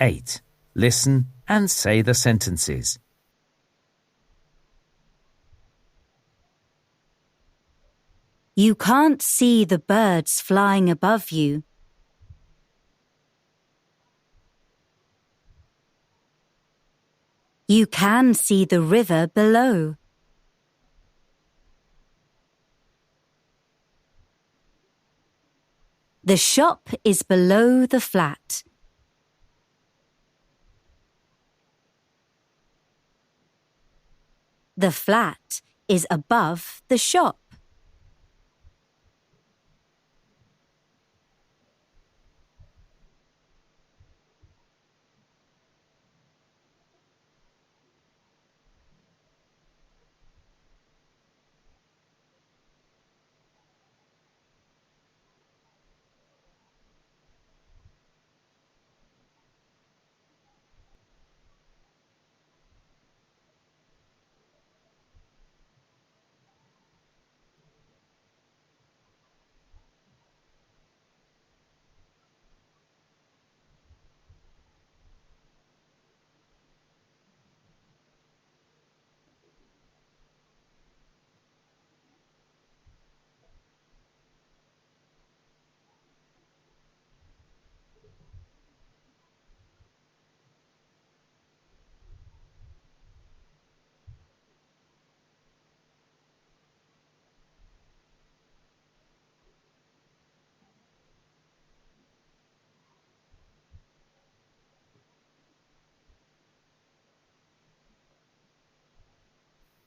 8. Listen and say the sentences. You can't see the birds flying above you. You can see the river below. The shop is below the flat. The flat is above the shop.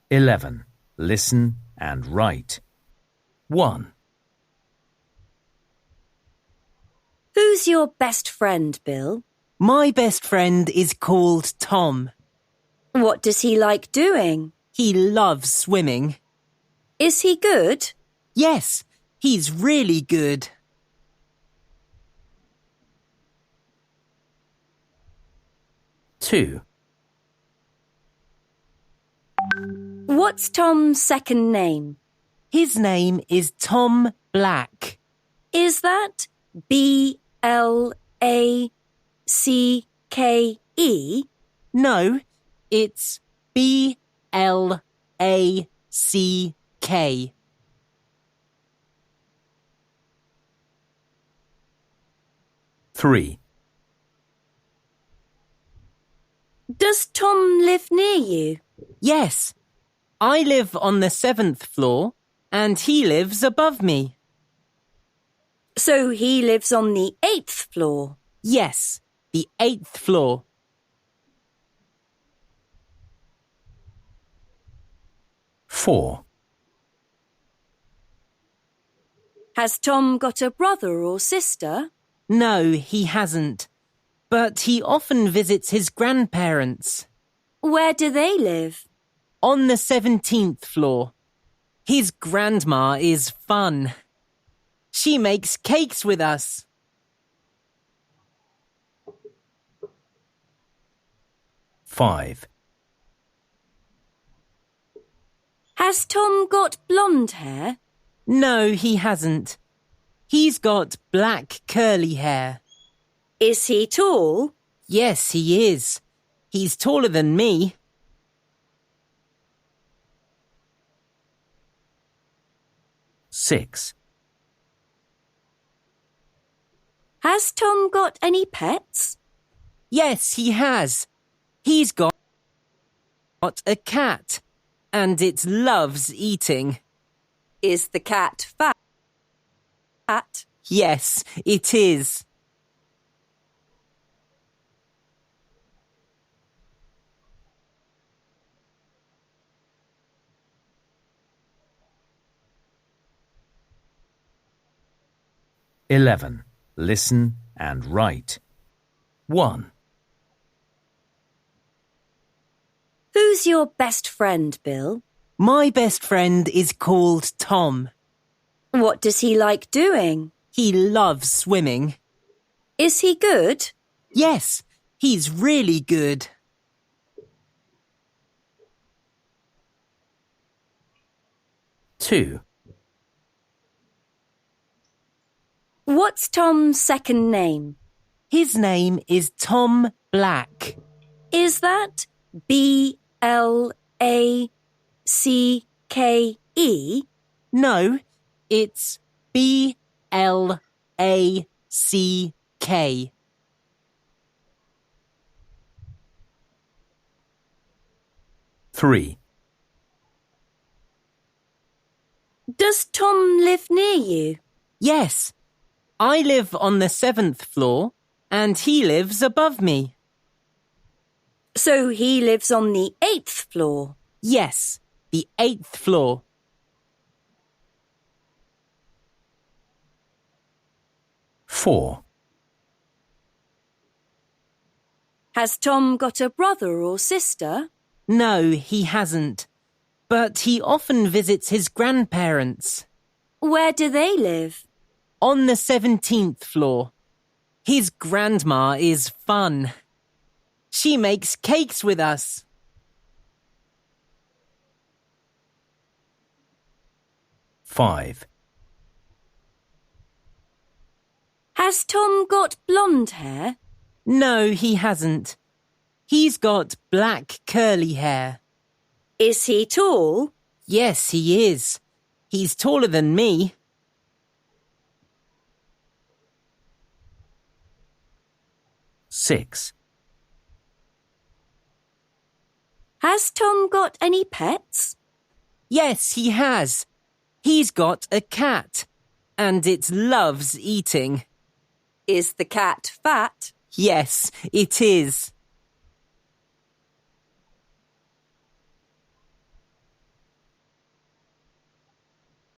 Eleven. Listen and write. 1. Who's your best friend, Bill? My best friend is called Tom. What does he like doing? He loves swimming. Is he good? Yes, he's really good. 2. What's Tom's second name? His name is Tom Black. Is that B-L-A-C-K-E? No, it's B-L-A-C-K. 3. Does Tom live near you? Yes, I live on the 7th floor and he lives above me. So he lives on the 8th floor? Yes, the 8th floor. 4. Has Tom got a brother or sister? No, he hasn't. But he often visits his grandparents. Where do they live? On the 17th floor. His grandma is fun. She makes cakes with us. 5. Has Tom got blonde hair? No, he hasn't. He's got black curly hair. Is he tall? Yes, he is. He's taller than me. 6. Has Tom got any pets? Yes, he has. He's got a cat, and it loves eating. Is the cat fat? Yes, it is. 11. Listen and write. 1. Who's your best friend, Bill? My best friend is called Tom. What does he like doing? He loves swimming. Is he good? Yes, he's really good. 2. What's Tom's second name? His name is Tom Black. Is that B-L-A-C-K-E? No, it's B-L-A-C-K. 3. Does Tom live near you? Yes, I live on the 7th floor and he lives above me. So he lives on the 8th floor? Yes, the 8th floor. 4. Has Tom got a brother or sister? No, he hasn't. But he often visits his grandparents. Where do they live? On the 17th floor. His grandma is fun. She makes cakes with us. 5. Has Tom got blonde hair? No, he hasn't. He's got black curly hair. Is he tall? Yes, he is. He's taller than me. 6. Has Tom got any pets? Yes, he has. He's got a cat, and it loves eating. Is the cat fat? Yes, it is.